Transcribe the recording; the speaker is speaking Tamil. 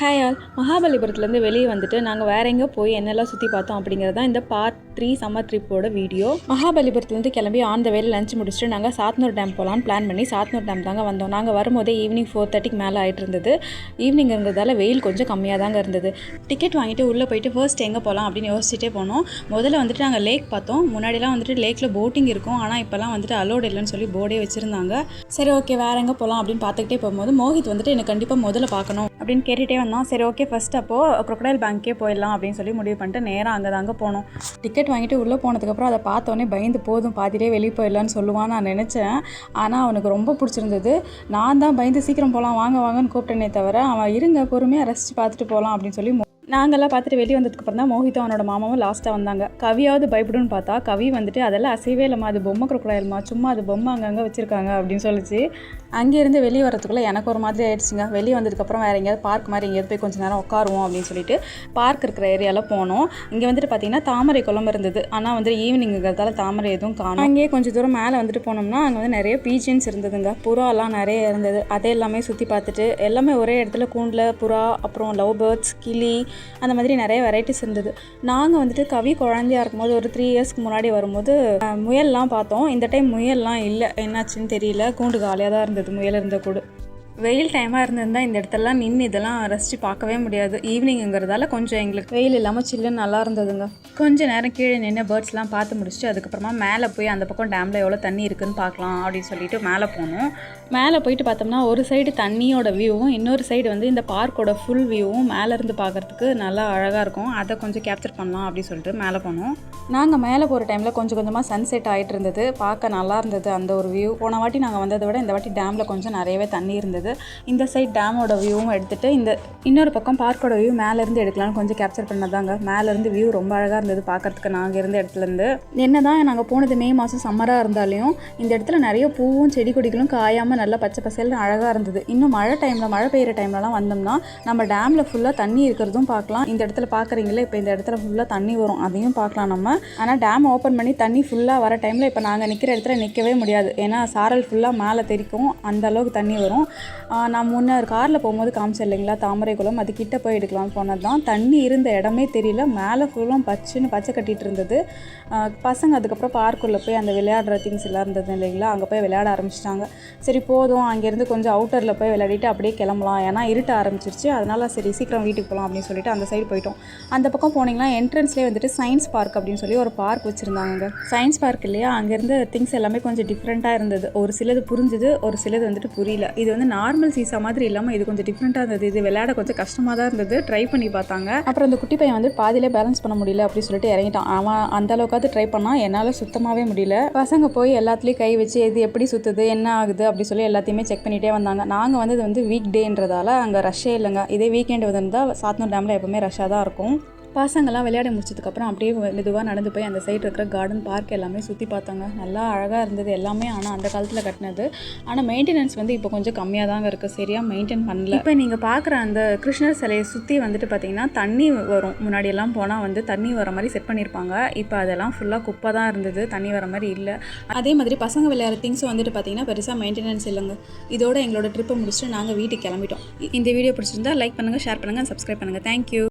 Hi all. மகாபலிபுரத்துலேருந்து வெளியே வந்துட்டு நாங்கள் வேற எங்கே போய் என்னெல்லாம் சுற்றி பார்த்தோம் அப்படிங்கிறது தான் இந்த பார்ட் 3 சம்மர் ட்ரிப்போட வீடியோ. மகாபலிபுரத்துலேருந்து கிளம்பி ஆன் த வேல லஞ்ச் முடிச்சுட்டு நாங்கள் சாத்தனூர் டேம் போகலான்னு பிளான் பண்ணி சாத்தனூர் டேம் தாங்க வந்தோம். நாங்கள் வரும்போதே ஈவினிங் 4:30க்கு மேலே ஆகிட்டு இருந்தது. ஈவினிங் இருந்ததால் வெயில் கொஞ்சம் கம்மியாக தாங்க இருந்தது. டிக்கெட் வாங்கிட்டு உள்ளே போயிட்டு ஃபர்ஸ்ட் எங்கே போகலாம் அப்படின்னு யோசிச்சுட்டே போனோம். முதல்ல வந்துட்டு நாங்கள் லேக் பார்த்தோம். முன்னாடிலாம் வந்துட்டு லேக்கில் போட்டிங் இருக்கும், ஆனால் இப்போலாம் வந்துட்டு அலோடு இல்லைன்னு சொல்லி போர்டே வச்சுருந்தாங்க. சரி ஓகே வேறு எங்கே போகலாம் அப்படின்னு பார்த்துக்கிட்டே போகும்போது மோஹித் வந்துட்டு எனக்கு கண்டிப்பாக முதல்ல பார்க்கணும் அப்படின்னு கேட்டுகிட்டே வந்தோம். சரி ஓகே ஃபஸ்ட் அப்போது க்ரொக்கடைல் பேங்க்கே போயிடலாம் அப்படின்னு சொல்லி முடிவு பண்ணிட்டு நேராக அங்கே தாங்க போனோம். டிக்கெட் வாங்கிட்டு உள்ளே போனதுக்கப்புறம் அதை பார்த்தோன்னே பயந்து போதும் பாதிலே வெளியே போயிடலான்னு சொல்லுவான்னு நான் நினச்சேன். ஆனால் அவனுக்கு ரொம்ப பிடிச்சிருந்தது. நான் தான் பயந்து சீக்கிரம் போகலாம் வாங்கன்னு கூப்பிட்டேனே தவிர அவன் இருங்க பொறுமையாக ரசித்து பார்த்துட்டு போகலாம் அப்படின்னு சொல்லி நாங்கள்லாம் பார்த்துட்டு வெளியே வந்ததுக்கப்புறம் தான் மோஹித்தும் அவனோட மாமாவும் லாஸ்ட்டாக வந்தாங்க. கவியாவது பயப்படுன்னு பார்த்தா கவி வந்துட்டு அதெல்லாம் அசைவே இல்லைம்மா, அது பொம்மை க்ரொக்கடைல்மா, சும்மா அது பொம்மை அங்கங்கே வச்சுருக்காங்க அப்படின்னு சொல்லிச்சு. அங்கேருந்து வெளியே வரத்துக்குள்ளே எனக்கு ஒரு மாதிரி ஆயிடுச்சுங்க. வெளியே வந்ததுக்கப்புறம் வேறு எங்கேயாவது பார்க் மாதிரி எங்கேயாவது போய் கொஞ்சம் நேரம் உட்காருவோம் அப்படின்னு சொல்லிட்டு பார்க் இருக்கிற ஏரியாவில் போனோம். இங்கே வந்துட்டு பார்த்திங்கன்னா தாமரை குளம் இருந்தது, ஆனால் வந்து ஈவினிங்கிறதால தாமரை எதுவும் காணும். அங்கேயே கொஞ்சம் தூரம் மேலே வந்துட்டு போனோம்னா அங்கே வந்து நிறைய பீஜன்ஸ் இருந்ததுங்க, புறாலாம் நிறைய இருந்தது. அதே எல்லாமே சுற்றி பார்த்துட்டு எல்லாமே ஒரே இடத்துல கூண்டில் புறா, அப்புறம் லவ் பேர்ட்ஸ், கிளி, அந்த மாதிரி நிறைய வெரைட்டிஸ் இருந்தது. நாங்கள் வந்துட்டு கவி குழந்தையாக இருக்கும்போது ஒரு 3 இயர்ஸ்க்கு முன்னாடி வரும்போது முயல்லாம் பார்த்தோம். இந்த டைம் முயல்லாம் இல்லை, என்னாச்சுன்னு தெரியல. கூண்டு காலியாக தான் இருந்தது முயல் இருந்த கூடு. வெயில் டைமாக இருந்திருந்தால் இந்த இடத்துலலாம் நின்று இதெல்லாம் ரசித்து பார்க்கவே முடியாது. ஈவினிங்கிறதால கொஞ்சம் எங்களுக்கு வெயில் இல்லாமல் சில்லுன்னு நல்லா இருந்ததுங்க. கொஞ்சம் நேரம் கீழே நின்று பேர்ட்ஸ்லாம் பார்த்து முடிச்சுட்டு அதுக்கப்புறமா மேலே போய் அந்த பக்கம் டேமில் எவ்வளோ தண்ணி இருக்குதுன்னு பார்க்கலாம் அப்படின்னு சொல்லிட்டு மேலே போனோம். மேலே போயிட்டு பார்த்தோம்னா ஒரு சைடு தண்ணியோட வியூவும் இன்னொரு சைடு வந்து இந்த பார்க்கோட ஃபுல் வியூவும் மேலேருந்து பார்க்குறதுக்கு நல்லா அழகாக இருக்கும். அதை கொஞ்சம் கேப்சர் பண்ணலாம் அப்படின்னு சொல்லிட்டு மேலே போனோம். நாங்கள் மேலே போகிற டைமில் கொஞ்சம் கொஞ்சமாக சன்செட் ஆகிட்டு இருந்தது, பார்க்க நல்லா இருந்தது அந்த ஒரு வியூ. போன வாட்டி நாங்கள் வந்ததை விட இந்த வாட்டி டேமில் கொஞ்சம் நிறையவே தண்ணி இருந்தது. இந்த சைட் டேமோட வியூவும் எடுத்துகிட்டு இந்த இன்னொரு பக்கம் பார்க்கோட வியூ மேலேருந்து எடுக்கலாம்னு கொஞ்சம் கேப்சர் பண்ணதாங்க. மேலேருந்து வியூ ரொம்ப அழகாக இருந்தது பார்க்குறதுக்கு. நாங்கள் இருந்த இடத்துலேருந்து என்ன தான் நாங்கள் போனது மே மாதம் சம்மராக இருந்தாலையும் இந்த இடத்துல நிறைய பூவும் செடி கொடிகளும் காயாமல் நல்லா பச்சை பசேல்னு அழகாக இருந்தது. இன்னும் மழை டைமில் மழை பெய்கிற டைம்லலாம் வந்தோம்னா நம்ம டேமில் ஃபுல்லாக தண்ணி இருக்கிறதும் பார்க்கலாம். இந்த இடத்துல பார்க்குறீங்களே, இப்போ இந்த இடத்துல ஃபுல்லாக தண்ணி வரும், அதையும் பார்க்கலாம் நம்ம. ஆனால் டேம் ஓப்பன் பண்ணி தண்ணி ஃபுல்லாக வர டைமில் இப்போ நாங்கள் நிற்கிற இடத்துல நிற்கவே முடியாது, ஏன்னா சாரல் ஃபுல்லாக மேலே தெரிக்கும், அந்த அளவுக்கு தண்ணி வரும். நான் முன்னே காரில் போகும்போது காமிச்சேன் இல்லைங்களா தாமரை குளம், அது கிட்ட போய் எடுக்கலாம்னு போனது தான். தண்ணி இருந்த இடமே தெரியல, மேலே ஃபுல்லும் பச்சை கட்டிகிட்டு இருந்தது. பசங்க அதுக்கப்புறம் பார்க்குள்ளே போய் அந்த விளையாடுற திங்ஸ் எல்லாம் இருந்தது இல்லைங்களா, அங்கே போய் விளையாட ஆரம்பிச்சிட்டாங்க. சரி போதும் அங்கேருந்து கொஞ்சம் அவுட்டரில் போய் விளையாடிட்டு அப்படியே கிளம்பலாம், ஏன்னா இருட்ட ஆரம்பிச்சிருச்சு. அதனால் சரி சீக்கிரம் வீட்டுக்கு போகலாம் அப்படின்னு சொல்லிட்டு அந்த சைடு போயிட்டோம். அந்த பக்கம் போனீங்கன்னா என்ட்ரன்ஸ்லேயே வந்துட்டு சயின்ஸ் பார்க் அப்படின்னு சொல்லி ஒரு பார்க் வச்சுருந்தாங்க. சயின்ஸ் பார்க் இல்லையா, அங்கேருந்து திங்ஸ் எல்லாமே கொஞ்சம் டிஃப்ரெண்ட்டாக இருந்தது. ஒரு சிலது புரிஞ்சுது, ஒரு சிலது வந்துட்டு புரியல. இது வந்து நார்மல் சீசா மாதிரி இல்லாமல் இது கொஞ்சம் டிஃப்ரெண்ட்டாக இருந்தது. இது விளையாட கொஞ்சம் கஷ்டமாக தான் இருந்தது, ட்ரை பண்ணி பார்த்தாங்க. அப்புறம் அந்த குட்டி பையன் வந்து பாதியிலே பேலன்ஸ் பண்ண முடியல அப்படின்னு சொல்லிட்டு இறங்கிட்டான். அவன் அந்த அளவுக்காவது ட்ரை பண்ணால், என்னால் சுத்தமாகவே முடியல. பசங்க போய் எல்லாத்துலேயும் கை வச்சு இது எப்படி சுற்றுது என்ன ஆகுது அப்படி சொல்லி எல்லாத்தையுமே செக் பண்ணிகிட்டே வந்தாங்க. நாங்கள் வந்து இது வந்து வீக் டேன்றதால அங்கே ரஷ்ஷே இல்லைங்க. இதே வீக்கெண்டு வந்திருந்தால் சாத்தனூர் டேமில் எப்போவுமே ரஷ்ஷாக தான் இருக்கும். பசங்கள்லாம் விளையாட முடிச்சதுக்கப்புறம் அப்படியே மெதுவாக நடந்து போய் அந்த சைடு இருக்கிற கார்டன் பார்க் எல்லாமே சுற்றி பார்த்தாங்க. நல்லா அழகாக இருந்தது எல்லாமே. ஆனால் அந்த காலத்தில் கட்டினது. ஆனால் மெயின்டெனன்ஸ் வந்து இப்போ கொஞ்சம் கம்மியாக தாங்க இருக்குது, சரியாக மெயின்டைன் பண்ணல. இப்போ நீங்கள் பார்க்குற அந்த கிருஷ்ணர் சிலையை சுற்றி வந்துட்டு பார்த்திங்கன்னா தண்ணி வரும். முன்னாடியெல்லாம் போனால் வந்து தண்ணி வர மாதிரி செட் பண்ணியிருப்பாங்க. இப்போ அதெல்லாம் ஃபுல்லாக குப்பை தான் இருந்தது, தண்ணி வர மாதிரி இல்லை. அதே மாதிரி பசங்க விளையாடுற திங்ஸும் வந்துட்டு பார்த்திங்கன்னா பெருசாக மெயின்டெனன்ஸ் இல்லைங்க. இதோட எங்களோட ட்ரிப்பை முடிச்சுட்டு நாங்கள் வீட்டுக்கு கிளம்பிட்டோம். இந்த வீடியோ பிடிச்சிருந்தா லைக் பண்ணுங்கள், ஷேர் பண்ணுங்கள், சப்ஸ்கிரைப் பண்ணுங்கள். தேங்க்யூ.